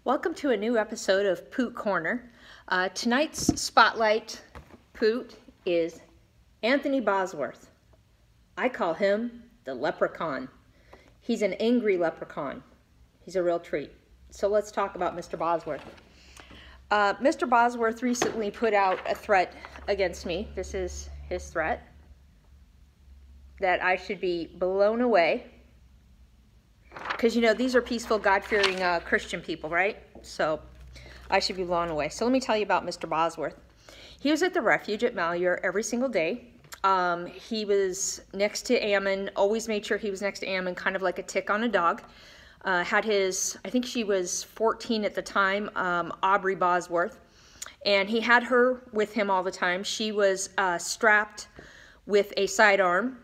Welcome to a new episode of Poot Corner. Tonight's spotlight Poot is Anthony Bosworth. I call him the leprechaun. He's an angry leprechaun. He's a real treat. So let's talk about Mr. Bosworth. Mr. Bosworth recently put out a threat against me. This is his threat. That I should be blown away. Because, you know, these are peaceful, God-fearing Christian people, right? So I should be blown away. So let me tell you about Mr. Bosworth. He was at the refuge at Malheur every single day. He was next to Ammon, always made sure he was next to Ammon, kind of like a tick on a dog. Had his, I think she was 14 at the time, Aubrey Bosworth. And he had her with him all the time. She was strapped with a sidearm.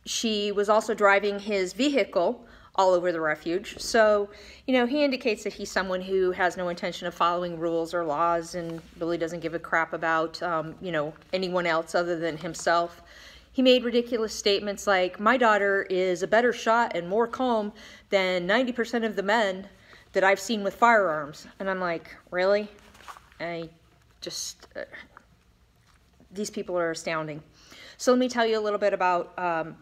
She was also driving his vehicle all over the refuge. So, you know, he indicates that he's someone who has no intention of following rules or laws and really doesn't give a crap about, you know, anyone else other than himself. He made ridiculous statements like, my daughter is a better shot and more calm than 90% of the men that I've seen with firearms. And I'm like, really? These people are astounding. So let me tell you a little bit about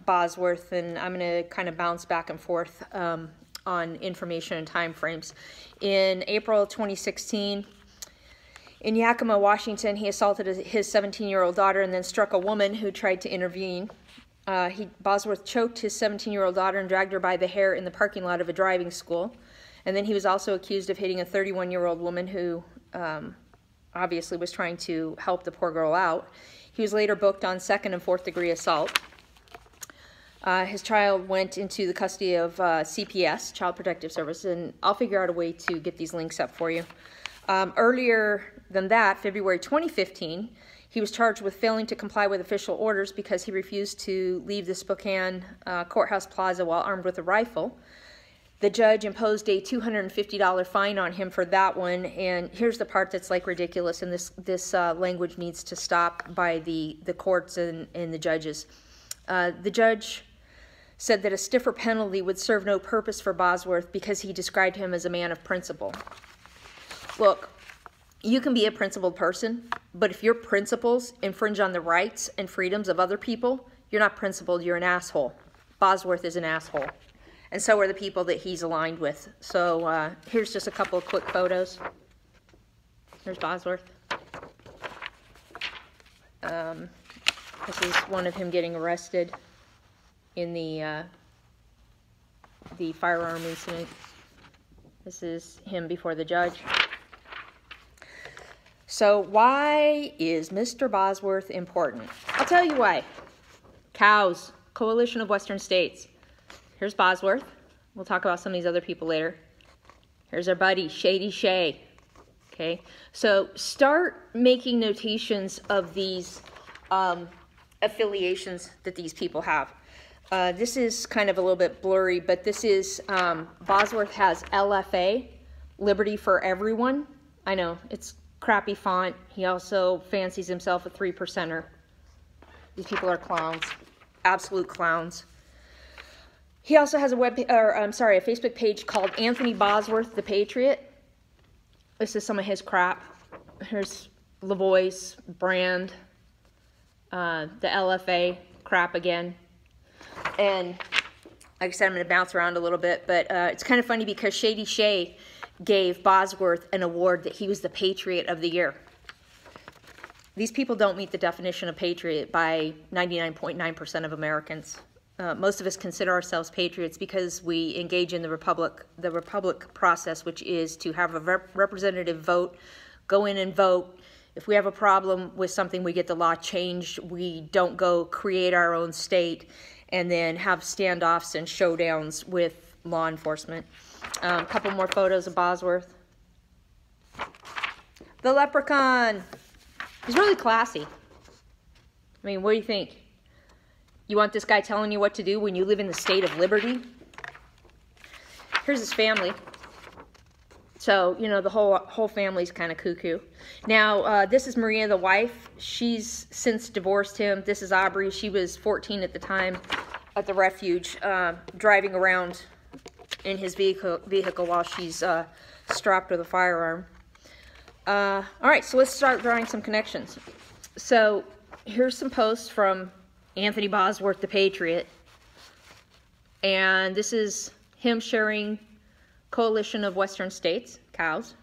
Bosworth, and I'm going to kind of bounce back and forth on information and time frames. In April 2016, in Yakima, Washington, he assaulted his 17-year-old daughter and then struck a woman who tried to intervene. Bosworth choked his 17-year-old daughter and dragged her by the hair in the parking lot of a driving school. And then he was also accused of hitting a 31-year-old woman who obviously was trying to help the poor girl out. He was later booked on 2nd and 4th degree assault. His child went into the custody of C.O.W.S, Child Protective Service, and I'll figure out a way to get these links up for you. Earlier than that, February 2015, he was charged with failing to comply with official orders because he refused to leave the Spokane Courthouse Plaza while armed with a rifle. The judge imposed a $250 fine on him for that one, and here's the part that's like ridiculous, and this language needs to stop by the courts and the judges. The judge said that a stiffer penalty would serve no purpose for Bosworth because he described him as a man of principle. Look, you can be a principled person, but if your principles infringe on the rights and freedoms of other people, you're not principled, you're an asshole. Bosworth is an asshole. And so are the people that he's aligned with. So here's just a couple of quick photos. Here's Bosworth. This is one of him getting arrested in the firearm incident. This is him before the judge. So why is Mr. Bosworth important? I'll tell you why. C.O.W.S, Coalition of Western States. Here's Bosworth. We'll talk about some of these other people later. Here's our buddy, Shady Shay. Okay, so start making notations of these affiliations that these people have. This is kind of a little bit blurry, but this is, Bosworth has LFA, Liberty for Everyone. I know, it's crappy font. He also fancies himself a 3%er. These people are clowns, absolute clowns. He also has a Facebook page called Anthony Bosworth, the Patriot. This is some of his crap. Here's Lavoie's brand, the LFA crap again. And like I said, I'm going to bounce around a little bit, but it's kind of funny because Shady Shay gave Bosworth an award that he was the Patriot of the Year. These people don't meet the definition of patriot by 99.9% of Americans. Most of us consider ourselves patriots because we engage in the republic process, which is to have a representative vote, go in and vote. If we have a problem with something, we get the law changed. We don't go create our own state and then have standoffs and showdowns with law enforcement. A couple more photos of Bosworth. The leprechaun. He's really classy. I mean, what do you think? You want this guy telling you what to do when you live in the state of liberty? Here's his family. So, you know, the whole family's kind of cuckoo. Now, this is Maria, the wife. She's since divorced him. This is Aubrey. She was 14 at the time at the refuge, driving around in his vehicle while she's strapped with a firearm. All right, so let's start drawing some connections. So here's some posts from Anthony Bosworth, the Patriot. And this is him sharing Coalition of Western States, C.O.W.S.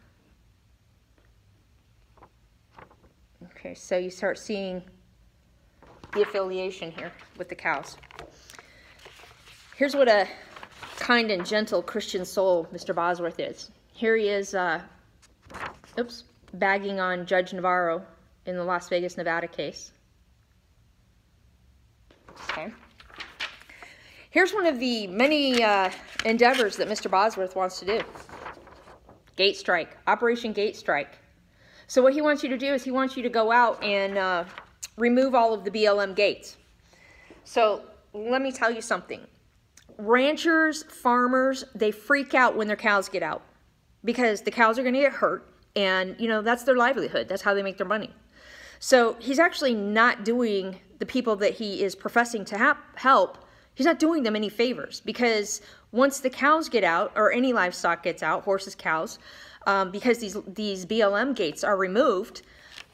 Okay, so you start seeing the affiliation here with the C.O.W.S. Here's what a kind and gentle Christian soul Mr. Bosworth is. Here he is, bagging on Judge Navarro in the Las Vegas, Nevada case. Okay. Here's one of the many endeavors that Mr. Bosworth wants to do. Gate strike, Operation Gate Strike. So what he wants you to do is he wants you to go out and remove all of the BLM gates. So let me tell you something. Ranchers, farmers, they freak out when their cows get out because the cows are going to get hurt, and you know that's their livelihood. That's how they make their money. So he's actually not doing the people that he is professing to help. He's not doing them any favors, because once the cows get out, or any livestock gets out, horses, cows, because these BLM gates are removed,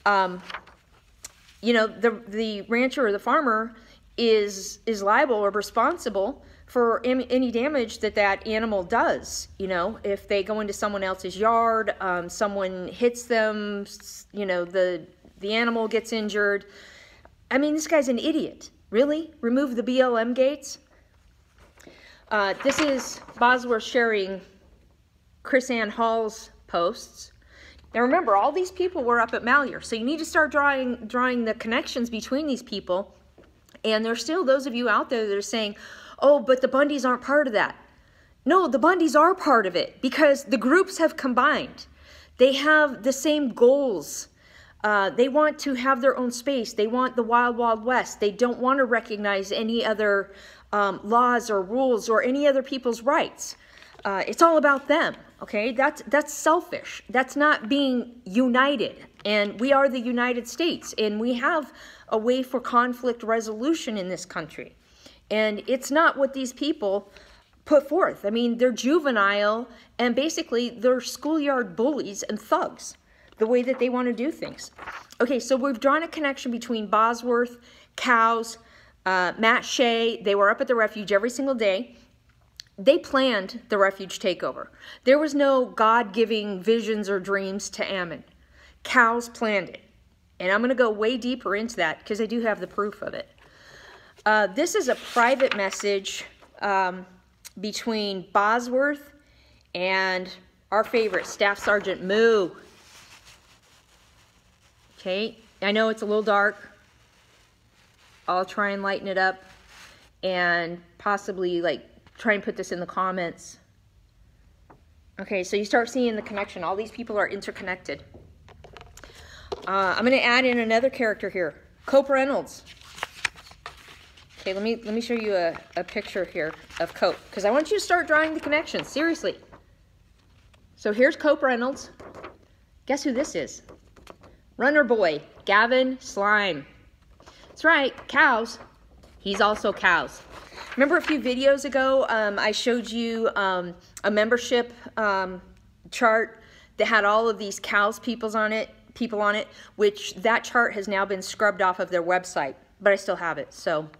you know, the rancher or the farmer is liable or responsible for any damage that animal does. You know, if they go into someone else's yard, someone hits them, you know, the animal gets injured. I mean, this guy's an idiot. Really? Remove the BLM gates? This is Bosworth sharing Chris Ann Hall's posts. Now remember, all these people were up at Malheur, so you need to start drawing the connections between these people. And there's still those of you out there that are saying, oh, but the Bundys aren't part of that. No, the Bundys are part of it, because the groups have combined. They have the same goals. They want to have their own space. They want the wild, wild west. They don't want to recognize any other laws or rules or any other people's rights. It's all about them, okay? That's selfish. That's not being united. And we are the United States, and we have a way for conflict resolution in this country. And it's not what these people put forth. I mean, they're juvenile, and basically they're schoolyard bullies and thugs, the way that they want to do things. Okay, so we've drawn a connection between Bosworth, C.O.W.S., Matt Shea. They were up at the refuge every single day. They planned the refuge takeover. There was no God-giving visions or dreams to Ammon. C.O.W.S. planned it. And I'm going to go way deeper into that because I do have the proof of it. This is a private message between Bosworth and our favorite, Staff Sergeant Moo. Okay, I know it's a little dark. I'll try and lighten it up and possibly like try and put this in the comments. Okay, so you start seeing the connection. All these people are interconnected. I'm going to add in another character here, Cope Reynolds. Okay, let me show you a picture here of Cope, because I want you to start drawing the connections, seriously. So here's Cope Reynolds. Guess who this is? Runner boy, Gavin Slime. That's right, C.O.W.S. He's also C.O.W.S. Remember a few videos ago, I showed you a membership chart that had all of these C.O.W.S. people on it, which that chart has now been scrubbed off of their website. But I still have it,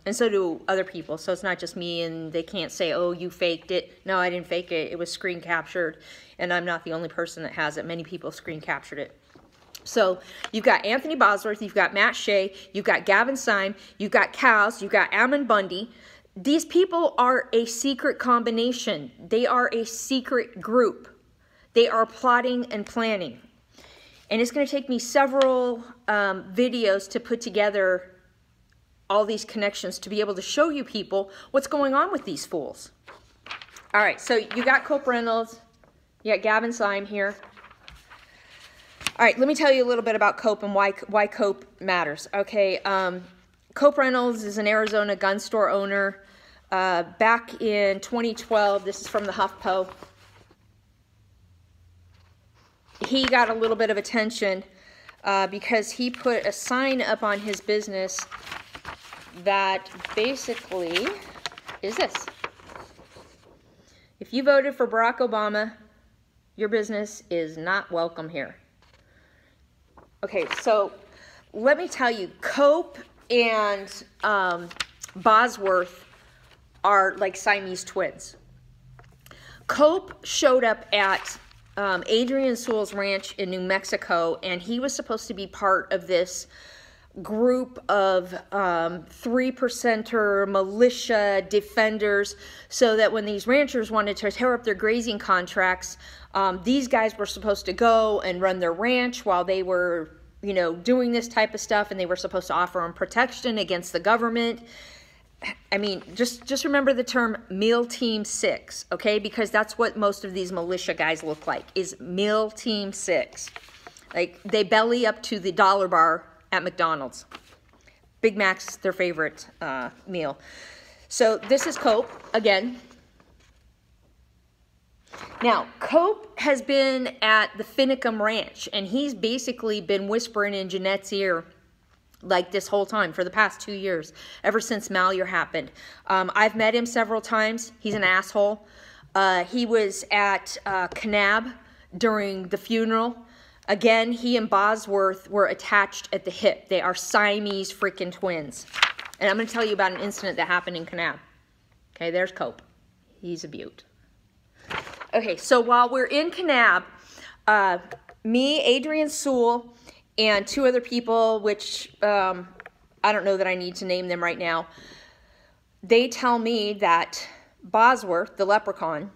and so do other people. So it's not just me, and they can't say, oh, you faked it. No, I didn't fake it. It was screen captured, and I'm not the only person that has it. Many people screen captured it. So you've got Anthony Bosworth, you've got Matt Shea, you've got Gavin Syme, you've got C.O.W.S., you've got Ammon Bundy. These people are a secret combination. They are a secret group. They are plotting and planning. And it's going to take me several videos to put together all these connections to be able to show you people what's going on with these fools. All right, so you got Cope Reynolds, you got Gavin Syme here. All right, let me tell you a little bit about Cope and why Cope matters. Okay, Cope Reynolds is an Arizona gun store owner. Back in 2012, this is from the HuffPo. He got a little bit of attention because he put a sign up on his business that basically is this. If you voted for Barack Obama, your business is not welcome here. Okay, so let me tell you, C.O.W.S and Bosworth are like Siamese twins. C.O.W.S showed up at Adrian Sewell's ranch in New Mexico, and he was supposed to be part of this group of 3%er militia defenders, so that when these ranchers wanted to tear up their grazing contracts, these guys were supposed to go and run their ranch while they were, you know, doing this type of stuff, and they were supposed to offer them protection against the government. I mean, just remember the term Meal Team 6, okay? Because that's what most of these militia guys look like, is Meal Team 6. Like, they belly up to the dollar bar at McDonald's. Big Mac's their favorite meal. So this is C.O.W.S again. Now, C.O.W.S has been at the Finicum Ranch, and he's basically been whispering in Jeanette's ear like this whole time for the past 2 years, ever since Malheur happened. I've met him several times. He's an asshole. He was at C.O.W.S during the funeral. Again, he and Bosworth were attached at the hip. They are Siamese freaking twins. And I'm going to tell you about an incident that happened in C.O.W.S. Okay, there's C.O.W.S. He's a beaut. Okay, so while we're in C.O.W.S, me, Adrian Sewell, and 2 other people, which I don't know that I need to name them right now, they tell me that Bosworth, the leprechaun,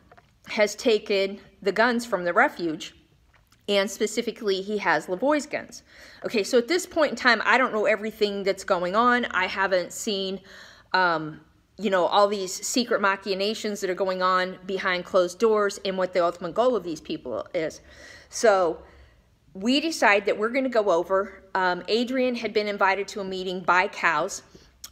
has taken the guns from the refuge, and specifically he has Lavoie's guns. Okay, so at this point in time, I don't know everything that's going on. I haven't seen, you know, all these secret machinations that are going on behind closed doors and what the ultimate goal of these people is. So we decide that we're going to go over. Adrian had been invited to a meeting by cows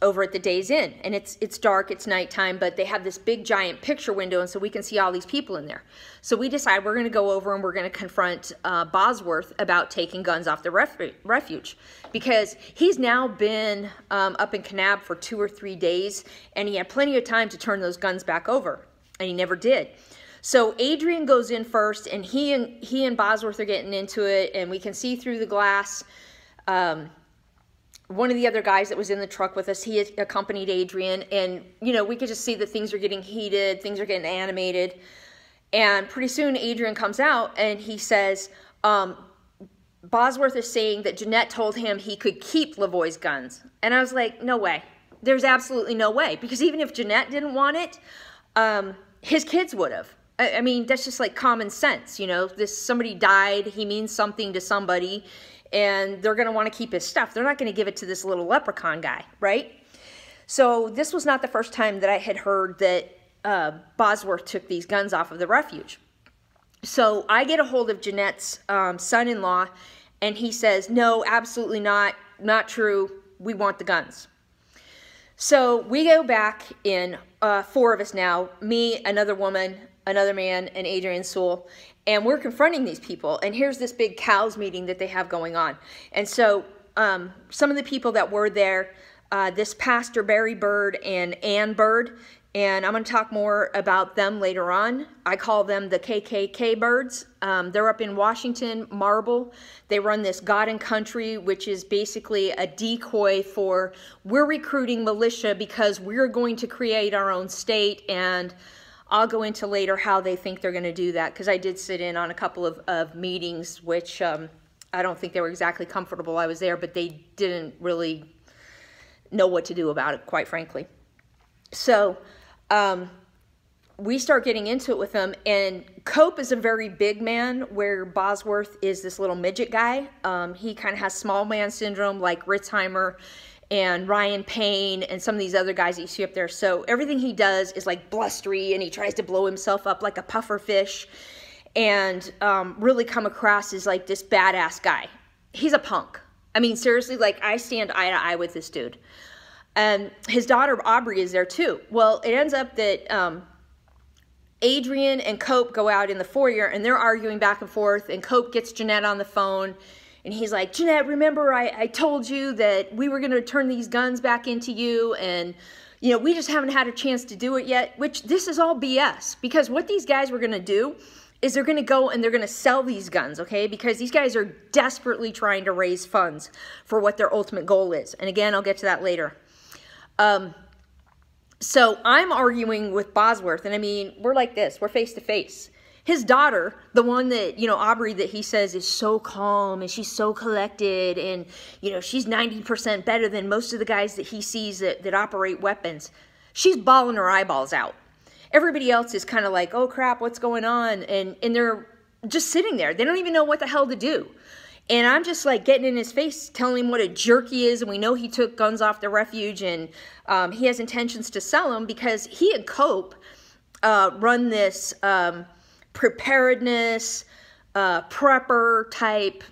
over at the Days Inn, and it's dark, it's nighttime, but they have this big giant picture window, and so we can see all these people in there. So we decide we're going to go over and we're going to confront Bosworth about taking guns off the refuge, because he's now been up in C.O.W.S for 2 or 3 days, and he had plenty of time to turn those guns back over, and he never did. So Adrian goes in first, and he and Bosworth are getting into it, and we can see through the glass. One of the other guys that was in the truck with us, he accompanied Adrian, and, you know, we could just see that things are getting heated, things are getting animated, and pretty soon Adrian comes out, and he says, Bosworth is saying that Jeanette told him he could keep Lavoie's guns. And I was like, no way. There's absolutely no way, because even if Jeanette didn't want it, his kids would have. I mean, that's just like common sense, you know. Somebody died, he means something to somebody, and they're going to want to keep his stuff. They're not going to give it to this little leprechaun guy, right? So this was not the first time that I had heard that Bosworth took these guns off of the refuge. So I get a hold of Jeanette's son-in-law, and he says, no, absolutely not true. We want the guns. So we go back in, 4 of us now, me, another woman, another man, and Adrian Sewell, and we're confronting these people. And here's this big cows meeting that they have going on. And so some of the people that were there, this Pastor Barry Bird and Ann Bird, and I'm going to talk more about them later on. I call them the KKK birds. They're up in Washington, Marble. They run this God and Country, which is basically a decoy for, we're recruiting militia because we're going to create our own state, and I'll go into later how they think they're going to do that, because I did sit in on a couple of meetings, which I don't think they were exactly comfortable. I was there, but they didn't really know what to do about it, quite frankly. So we start getting into it with them, and C.O.W.S is a very big man, where Bosworth is this little midget guy. He kind of has small man syndrome, like Ritzheimer and Ryan Payne and some of these other guys that you see up there. So everything he does is like blustery, and he tries to blow himself up like a puffer fish, and really come across as like this badass guy. He's a punk. I mean, seriously, like, I stand eye to eye with this dude. And his daughter Aubrey is there too. Well, it ends up that Adrian and C.O.W.S go out in the foyer, and they're arguing back and forth, and C.O.W.S gets Jeanette on the phone, and he's like, Jeanette, remember I told you that we were going to turn these guns back into you, and, You know, we just haven't had a chance to do it yet, which this is all BS, because what these guys were going to do is they're going to go and they're going to sell these guns, okay? Because these guys are desperately trying to raise funds for what their ultimate goal is. And again, I'll get to that later. So I'm arguing with Bosworth, and I mean, we're like this, we're face to face. His daughter, the one that, you know, Aubrey, that he says is so calm and she's so collected and, you know, she's 90% better than most of the guys that he sees that operate weapons. She's bawling her eyeballs out. Everybody else is kind of like, oh crap, what's going on? And they're just sitting there. They don't even know what the hell to do. And I'm just like getting in his face, telling him what a jerk he is. And we know he took guns off the refuge and he has intentions to sell them because he and C.O.W.S run this preparedness, prepper type,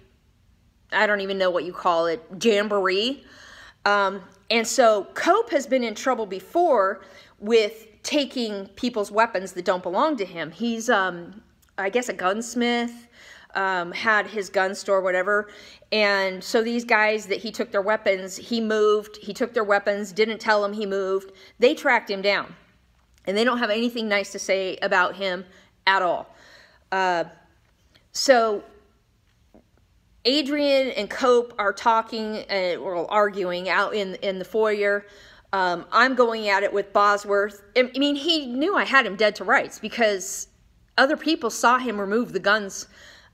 I don't even know what you call it, jamboree. And so C.O.W.S has been in trouble before with taking people's weapons that don't belong to him. He's, I guess, a gunsmith, had his gun store, whatever. And so these guys that he took their weapons, he moved, he took their weapons, didn't tell them he moved. They tracked him down. And they don't have anything nice to say about him at all. So Adrian and C.O.W.S are talking or arguing out in the foyer. I'm going at it with Bosworth. I mean, he knew I had him dead to rights because other people saw him remove the guns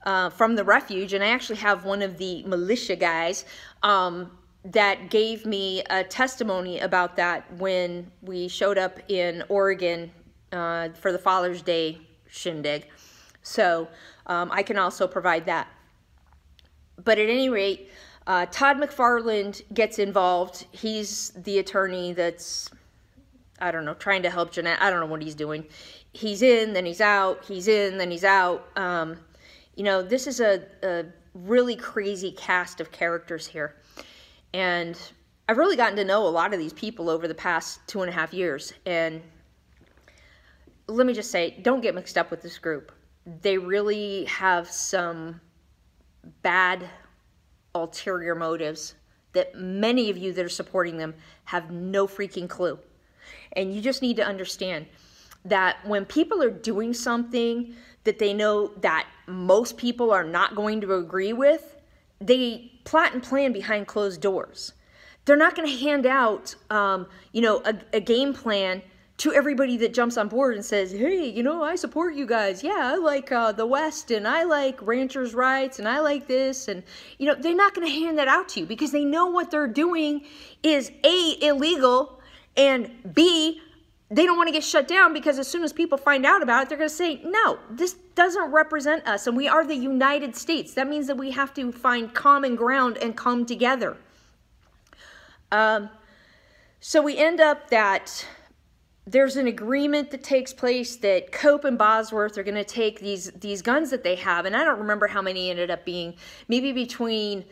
from the refuge, and I actually have one of the militia guys that gave me a testimony about that when we showed up in Oregon for the Father's Day shindig. So I can also provide that. But at any rate, Todd McFarland gets involved. He's the attorney that's, I don't know, trying to help Jeanette. I don't know what he's doing. He's in, then he's out. He's in, then he's out. You know, this is a really crazy cast of characters here. And I've really gotten to know a lot of these people over the past 2.5 years. And let me just say, don't get mixed up with this group. They really have some bad ulterior motives that many of you that are supporting them have no freaking clue. And you just need to understand that when people are doing something that they know that most people are not going to agree with, they plot and plan behind closed doors. They're not going to hand out, you know, a game plan to everybody that jumps on board and says, hey, you know, I support you guys. Yeah, I like the West, and I like ranchers' rights, and I like this. And, you know, they're not going to hand that out to you because they know what they're doing is A, illegal, and B, they don't want to get shut down because as soon as people find out about it, they're going to say, no, this doesn't represent us, and we are the United States. That means that we have to find common ground and come together. So we end up that there's an agreement that takes place that C.O.W.S and Bosworth are going to take these guns that they have, and I don't remember how many ended up being, maybe between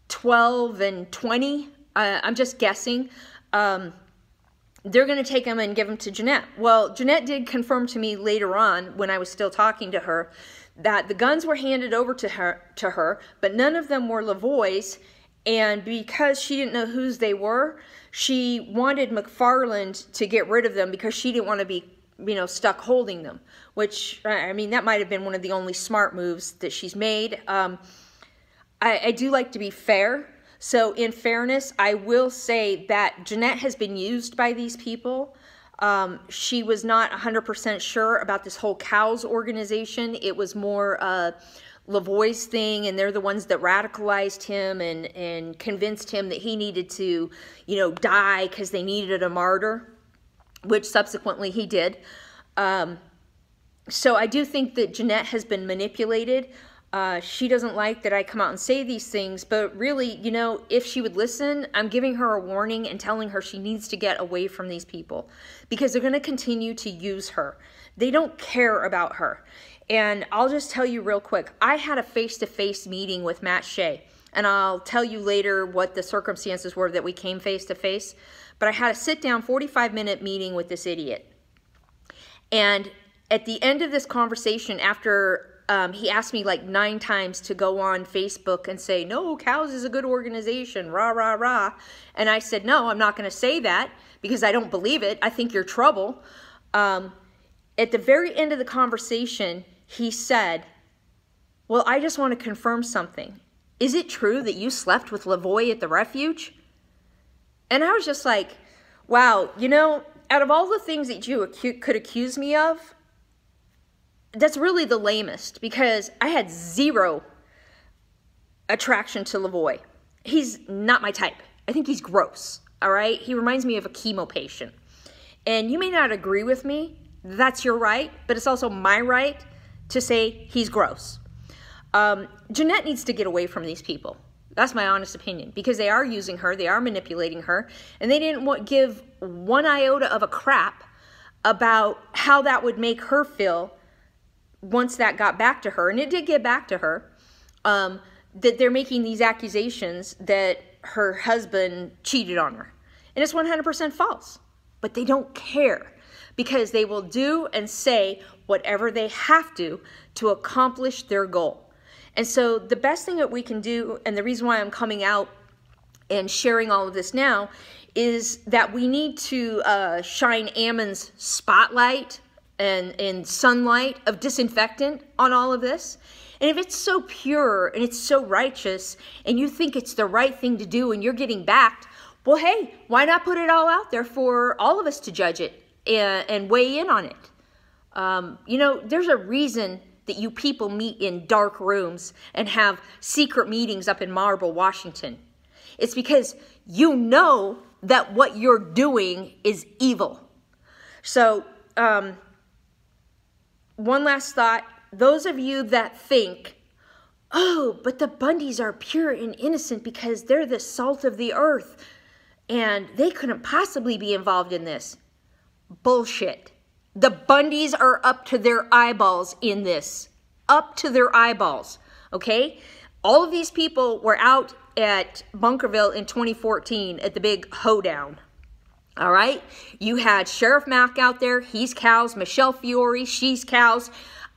12 and 20. I'm just guessing. They're going to take them and give them to Jeanette. Well, Jeanette did confirm to me later on, when I was still talking to her, that the guns were handed over to her, but none of them were Lavoie's, and because she didn't know whose they were, she wanted McFarland to get rid of them because she didn't want to be, you know, stuck holding them, which, I mean, that might have been one of the only smart moves that she's made. I do like to be fair. So in fairness, I will say that Jeanette has been used by these people. She was not 100% sure about this whole C.O.W.S organization. It was more Lavoie's thing, and they're the ones that radicalized him and convinced him that he needed to, you know, die because they needed a martyr, which subsequently he did. So I do think that Jeanette has been manipulated. She doesn't like that I come out and say these things, but really, you know, if she would listen, I'm giving her a warning and telling her she needs to get away from these people because they're going to continue to use her. They don't care about her. And I'll just tell you real quick, I had a face-to-face meeting with Matt Shea, and I'll tell you later what the circumstances were that we came face-to-face, but I had a sit-down 45-minute meeting with this idiot. And at the end of this conversation, after he asked me like 9 times to go on Facebook and say, no, C.O.W.S is a good organization, rah, rah, rah. And I said, no, I'm not going to say that because I don't believe it. I think you're trouble. At the very end of the conversation, he said, well, I just want to confirm something. Is it true that you slept with Lavoie at the refuge? And I was just like, wow, you know, out of all the things that you could accuse me of, that's really the lamest, because I had zero attraction to Lavoie. He's not my type. I think he's gross, all right? He reminds me of a chemo patient. And you may not agree with me. That's your right, but it's also my right to say he's gross. Jeanette needs to get away from these people. That's my honest opinion, because they are using her, they are manipulating her, and they didn't give one iota of a crap about how that would make her feel once that got back to her. And it did get back to her, that they're making these accusations that her husband cheated on her. And it's 100% false. But they don't care, because they will do and say whatever they have to accomplish their goal. And so the best thing that we can do, and the reason why I'm coming out and sharing all of this now, is that we need to shine Ammon's spotlight and sunlight of disinfectant on all of this. And if it's so pure and it's so righteous and you think it's the right thing to do and you're getting backed, well, hey, why not put it all out there for all of us to judge it and weigh in on it? You know, there's a reason that you people meet in dark rooms and have secret meetings up in Marble, Washington. It's because you know that what you're doing is evil. So, one last thought. Those of you that think, oh, but the Bundys are pure and innocent because they're the salt of the earth and they couldn't possibly be involved in this. Bullshit. The Bundys are up to their eyeballs in this. Up to their eyeballs, okay? All of these people were out at Bunkerville in 2014 at the big hoedown, all right? You had Sheriff Mack out there. He's C.O.W.S. Michelle Fiore, she's C.O.W.S.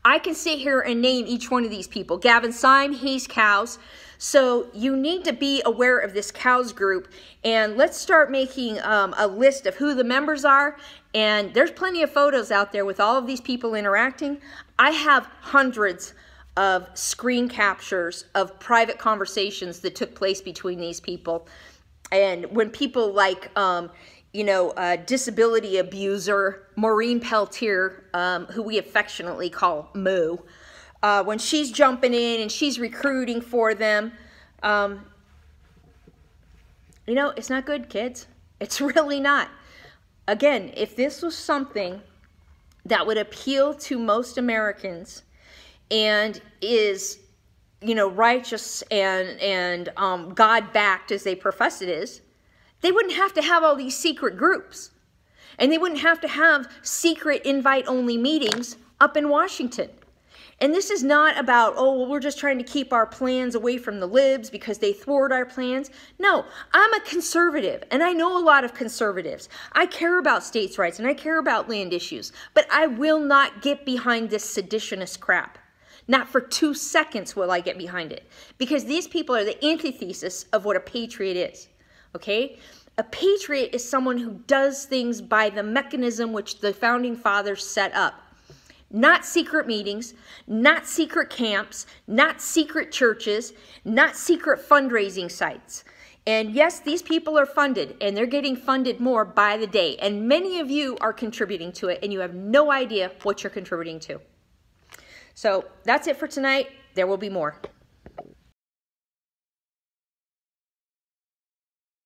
I can sit here and name each one of these people. Gavin Syme, he's C.O.W.S. So you need to be aware of this C.O.W.S group, and let's start making a list of who the members are. And there's plenty of photos out there with all of these people interacting. I have hundreds of screen captures of private conversations that took place between these people. And when people like, you know, disability abuser Maureen Peltier, who we affectionately call Moo, when she's jumping in and she's recruiting for them, you know, it's not good, kids. It's really not. Again, if this was something that would appeal to most Americans and is, you know, righteous and God-backed as they profess it is, they wouldn't have to have all these secret groups. And they wouldn't have to have secret invite-only meetings up in Washington. And this is not about, oh, well, we're just trying to keep our plans away from the libs because they thwart our plans. No, I'm a conservative, and I know a lot of conservatives. I care about states' rights, and I care about land issues, but I will not get behind this seditionist crap. Not for 2 seconds will I get behind it, because these people are the antithesis of what a patriot is, okay? A patriot is someone who does things by the mechanism which the founding fathers set up. Not secret meetings, not secret camps, not secret churches, not secret fundraising sites. And yes, these people are funded, and they're getting funded more by the day. And many of you are contributing to it, and you have no idea what you're contributing to. So that's it for tonight. There will be more.